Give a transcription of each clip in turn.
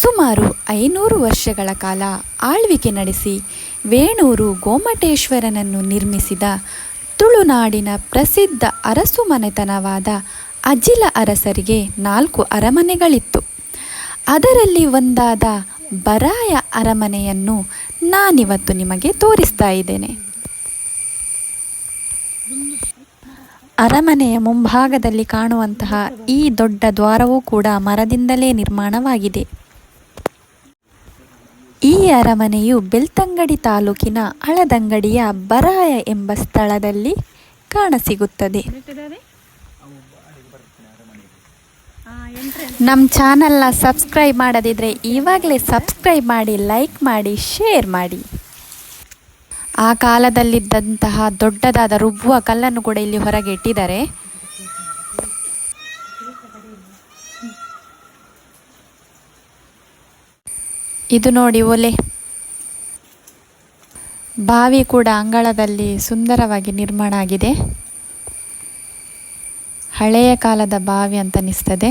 ಸುಮಾರು 500 ವರ್ಷಗಳ ಕಾಲ ಆಳ್ವಿಕೆ ನಡೆಸಿ ವೇಣೂರು ಗೋಮಟೇಶ್ವರನನ್ನು ನಿರ್ಮಿಸಿದ ತುಳುನಾಡಿನ ಪ್ರಸಿದ್ಧ ಅರಸು ಮನೆತನವಾದ ಅಜಿಲ ಅರಸರಿಗೆ 4 ಅರಮನೆಗಳಿತ್ತು. ಅದರಲ್ಲಿ ಒಂದಾದ ಬರಾಯ ಅರಮನೆಯನ್ನು ನಾನಿವತ್ತು ನಿಮಗೆ ತೋರಿಸ್ತಾ ಇದ್ದೇನೆ. ಅರಮನೆಯ ಮುಂಭಾಗದಲ್ಲಿ ಕಾಣುವಂತಹ ಈ ದೊಡ್ಡ ದ್ವಾರವೂ ಕೂಡ ಮರದಿಂದಲೇ ನಿರ್ಮಾಣವಾಗಿದೆ. ಈ ಅರಮನೆಯು ಬೆಳ್ತಂಗಡಿ ತಾಲೂಕಿನ ಹಳದಂಗಡಿಯ ಬರಾಯ ಎಂಬ ಸ್ಥಳದಲ್ಲಿ ಕಾಣಸಿಗುತ್ತದೆ. ನಮ್ಮ ಚಾನಲ್ನ ಸಬ್ಸ್ಕ್ರೈಬ್ ಮಾಡದಿದ್ದರೆ ಇವಾಗಲೇ ಸಬ್ಸ್ಕ್ರೈಬ್ ಮಾಡಿ, ಲೈಕ್ ಮಾಡಿ, ಶೇರ್ ಮಾಡಿ. ಆ ಕಾಲದಲ್ಲಿದ್ದಂತಹ ದೊಡ್ಡದಾದ ರುಬ್ಬುವ ಕಲ್ಲನ್ನು ಕೂಡ ಇಲ್ಲಿ ಹೊರಗೆ ಇಟ್ಟಿದ್ದಾರೆ. ಇದು ನೋಡಿ ಒಲೆ. ಬಾವಿ ಕೂಡ ಅಂಗಳದಲ್ಲಿ ಸುಂದರವಾಗಿ ನಿರ್ಮಾಣ ಆಗಿದೆ. ಹಳೆಯ ಕಾಲದ ಬಾವಿ ಅಂತ ಅನಿಸ್ತದೆ.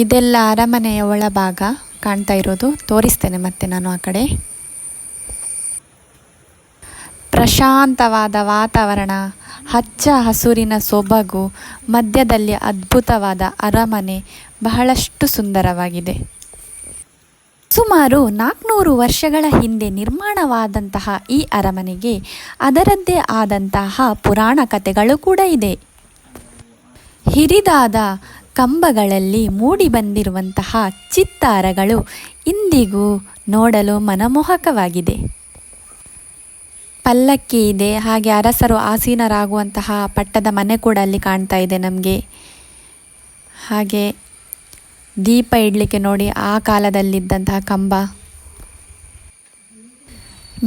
ಇದೆಲ್ಲ ಅರಮನೆಯ ಒಳಭಾಗ ಕಾಣ್ತಾ ಇರೋದು. ತೋರಿಸ್ತೇನೆ ಮತ್ತೆ ನಾನು ಆ ಕಡೆ. ಪ್ರಶಾಂತವಾದ ವಾತಾವರಣ, ಹಚ್ಚ ಹಸುರಿನ ಸೊಬಗು, ಮಧ್ಯದಲ್ಲಿ ಅದ್ಭುತವಾದ ಅರಮನೆ, ಬಹಳಷ್ಟು ಸುಂದರವಾಗಿದೆ. ಸುಮಾರು 400 ವರ್ಷಗಳ ಹಿಂದೆ ನಿರ್ಮಾಣವಾದಂತಹ ಈ ಅರಮನೆಗೆ ಅದರದ್ದೇ ಆದಂತಹ ಪುರಾಣ ಕಥೆಗಳು ಕೂಡ ಇದೆ. ಹಿರಿದಾದ ಕಂಬಗಳಲ್ಲಿ ಮೂಡಿ ಬಂದಿರುವಂತಹ ಚಿತ್ತಾರಗಳು ಇಂದಿಗೂ ನೋಡಲು ಮನಮೋಹಕವಾಗಿದೆ. ಪಲ್ಲಕ್ಕಿ ಇದೆ, ಹಾಗೆ ಅರಸರು ಆಸೀನರಾಗುವಂತಹ ಪಟ್ಟದ ಮನೆ ಕೂಡ ಅಲ್ಲಿ ಕಾಣ್ತಾ ಇದೆ ನಮಗೆ. ಹಾಗೆ ದೀಪ ಇಡಲಿಕ್ಕೆ ನೋಡಿ ಆ ಕಾಲದಲ್ಲಿದ್ದಂತಹ ಕಂಬ.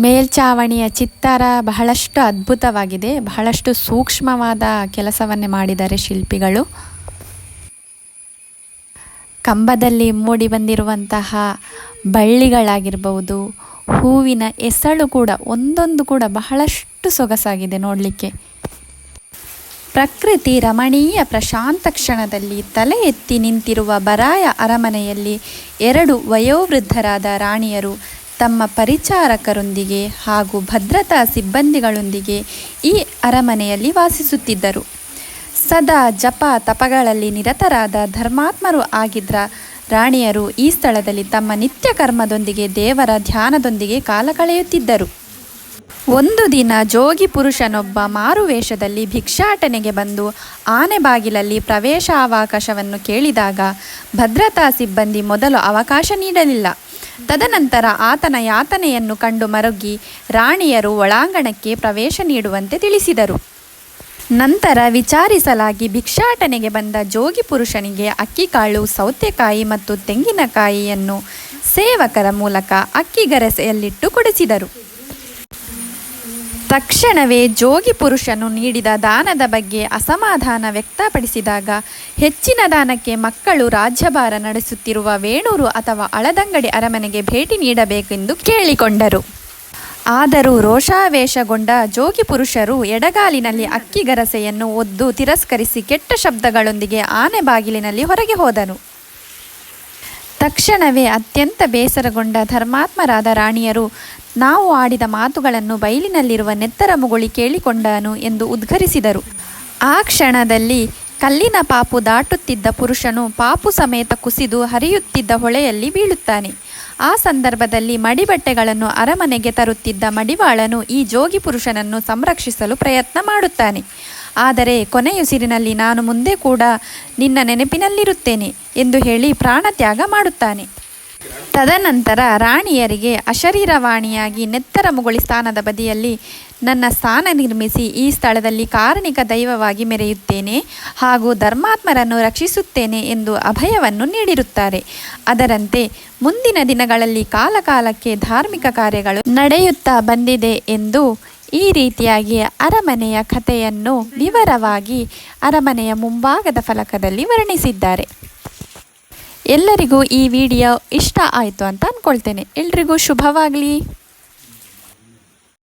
ಮೇಲ್ಛಾವಣಿಯ ಚಿತ್ತಾರ ಬಹಳಷ್ಟು ಅದ್ಭುತವಾಗಿದೆ. ಬಹಳಷ್ಟು ಸೂಕ್ಷ್ಮವಾದ ಕೆಲಸವನ್ನೇ ಮಾಡಿದ್ದಾರೆ ಶಿಲ್ಪಿಗಳು. ಕಂಬದಲ್ಲಿ ಮೂಡಿ ಬಂದಿರುವಂತಹ ಬಳ್ಳಿಗಳಾಗಿರ್ಬೋದು, ಹೂವಿನ ಎಸಳು ಕೂಡ ಒಂದೊಂದು ಕೂಡ ಬಹಳಷ್ಟು ಸೊಗಸಾಗಿದೆ ನೋಡಲಿಕ್ಕೆ. ಪ್ರಕೃತಿ ರಮಣೀಯ ಪ್ರಶಾಂತ ಕ್ಷಣದಲ್ಲಿ ತಲೆ ಎತ್ತಿ ನಿಂತಿರುವ ಬರಾಯ ಅರಮನೆಯಲ್ಲಿ 2 ವಯೋವೃದ್ಧರಾದ ರಾಣಿಯರು ತಮ್ಮ ಪರಿಚಾರಕರೊಂದಿಗೆ ಹಾಗೂ ಭದ್ರತಾ ಸಿಬ್ಬಂದಿಗಳೊಂದಿಗೆ ಈ ಅರಮನೆಯಲ್ಲಿ ವಾಸಿಸುತ್ತಿದ್ದರು. ಸದಾ ಜಪ ತಪಗಳಲ್ಲಿ ನಿರತರಾದ ಧರ್ಮಾತ್ಮರು ಆಗಿದ್ದ ರಾಣಿಯರು ಈ ಸ್ಥಳದಲ್ಲಿ ತಮ್ಮ ನಿತ್ಯ ಕರ್ಮದೊಂದಿಗೆ ದೇವರ ಧ್ಯಾನದೊಂದಿಗೆ ಕಾಲ ಕಳೆಯುತ್ತಿದ್ದರು. ಒಂದು ದಿನ ಜೋಗಿ ಪುರುಷನೊಬ್ಬ ಮಾರುವೇಷದಲ್ಲಿ ಭಿಕ್ಷಾಟನೆಗೆ ಬಂದು ಆನೆ ಬಾಗಿಲಲ್ಲಿ ಪ್ರವೇಶಾವಕಾಶವನ್ನು ಕೇಳಿದಾಗ ಭದ್ರತಾ ಸಿಬ್ಬಂದಿ ಮೊದಲು ಅವಕಾಶ ನೀಡಲಿಲ್ಲ. ತದನಂತರ ಆತನ ಯಾತನೆಯನ್ನು ಕಂಡು ಮರುಗಿ ರಾಣಿಯರು ಒಳಾಂಗಣಕ್ಕೆ ಪ್ರವೇಶ ನೀಡುವಂತೆ ತಿಳಿಸಿದರು. ನಂತರ ವಿಚಾರಿಸಲಾಗಿ ಭಿಕ್ಷಾಟನೆಗೆ ಬಂದ ಜೋಗಿ ಪುರುಷನಿಗೆ ಅಕ್ಕಿಕಾಳು, ಸೌತೆಕಾಯಿ ಮತ್ತು ತೆಂಗಿನಕಾಯಿಯನ್ನು ಸೇವಕರ ಮೂಲಕ ಅಕ್ಕಿಗರಸೆಯಲ್ಲಿಟ್ಟು ಕೊಡಿಸಿದರು. ತಕ್ಷಣವೇ ಜೋಗಿ ಪುರುಷನು ನೀಡಿದ ದಾನದ ಬಗ್ಗೆ ಅಸಮಾಧಾನ ವ್ಯಕ್ತಪಡಿಸಿದಾಗ ಹೆಚ್ಚಿನ ದಾನಕ್ಕೆ ಮಕ್ಕಳು ರಾಜ್ಯಭಾರ ನಡೆಸುತ್ತಿರುವ ವೇಣೂರು ಅಥವಾ ಹಳದಂಗಡಿ ಅರಮನೆಗೆ ಭೇಟಿ ನೀಡಬೇಕೆಂದು ಕೇಳಿಕೊಂಡರು. ಆದರೂ ರೋಷಾವೇಶಗೊಂಡ ಜೋಗಿ ಪುರುಷರು ಎಡಗಾಲಿನಲ್ಲಿ ಅಕ್ಕಿಗರಸೆಯನ್ನು ಒದ್ದು ತಿರಸ್ಕರಿಸಿ ಕೆಟ್ಟ ಶಬ್ದಗಳೊಂದಿಗೆ ಆನೆ ಬಾಗಿಲಿನಲ್ಲಿ ಹೊರಗೆ ಹೋದನು. ತಕ್ಷಣವೇ ಅತ್ಯಂತ ಬೇಸರಗೊಂಡ ಧರ್ಮಾತ್ಮರಾದ ರಾಣಿಯರು ನಾವು ಆಡಿದ ಮಾತುಗಳನ್ನು ಬಯಲಿನಲ್ಲಿರುವ ನೆತ್ತರ ಮುಗುಳಿ ಕೇಳಿಕೊಂಡನು ಎಂದು ಉದ್ಘರಿಸಿದರು. ಆ ಕ್ಷಣದಲ್ಲಿ ಕಲ್ಲಿನ ಪಾಪು ದಾಟುತ್ತಿದ್ದ ಪುರುಷನು ಪಾಪು ಸಮೇತ ಕುಸಿದು ಹರಿಯುತ್ತಿದ್ದ ಹೊಳೆಯಲ್ಲಿ ಬೀಳುತ್ತಾನೆ. ಆ ಸಂದರ್ಭದಲ್ಲಿ ಮಡಿಬಟ್ಟೆಗಳನ್ನು ಅರಮನೆಗೆ ತರುತ್ತಿದ್ದ ಮಡಿವಾಳನು ಈ ಜೋಗಿ ಪುರುಷನನ್ನು ಸಂರಕ್ಷಿಸಲು ಪ್ರಯತ್ನ ಮಾಡುತ್ತಾನೆ. ಆದರೆ ಕೊನೆಯುಸಿರಿನಲ್ಲಿ ನಾನು ಮುಂದೆ ಕೂಡ ನಿನ್ನ ನೆನಪಿನಲ್ಲಿರುತ್ತೇನೆ ಎಂದು ಹೇಳಿ ಪ್ರಾಣತ್ಯಾಗ ಮಾಡುತ್ತಾನೆ. ತದನಂತರ ರಾಣಿಯರಿಗೆ ಅಶರೀರವಾಣಿಯಾಗಿ ನೆತ್ತರ ಮುಗುಳಿ ಸ್ಥಾನದ ಬದಿಯಲ್ಲಿ ನನ್ನ ಸ್ಥಾನ ನಿರ್ಮಿಸಿ ಈ ಸ್ಥಳದಲ್ಲಿ ಕಾರಣಿಕ ದೈವವಾಗಿ ಮೆರೆಯುತ್ತೇನೆ ಹಾಗೂ ಧರ್ಮಾತ್ಮರನ್ನು ರಕ್ಷಿಸುತ್ತೇನೆ ಎಂದು ಅಭಯವನ್ನು ನೀಡಿರುತ್ತಾರೆ. ಅದರಂತೆ ಮುಂದಿನ ದಿನಗಳಲ್ಲಿ ಕಾಲಕಾಲಕ್ಕೆ ಧಾರ್ಮಿಕ ಕಾರ್ಯಗಳು ನಡೆಯುತ್ತಾ ಬಂದಿದೆ ಎಂದು ಈ ರೀತಿಯಾಗಿ ಅರಮನೆಯ ಕಥೆಯನ್ನು ವಿವರವಾಗಿ ಅರಮನೆಯ ಮುಂಭಾಗದ ಫಲಕದಲ್ಲಿ ವರ್ಣಿಸಿದ್ದಾರೆ. ಎಲ್ಲರಿಗೂ ಈ ವಿಡಿಯೋ ಇಷ್ಟ ಆಯಿತು ಅಂತ ಅಂದ್ಕೊಳ್ತೇನೆ. ಎಲ್ರಿಗೂ ಶುಭವಾಗಲಿ.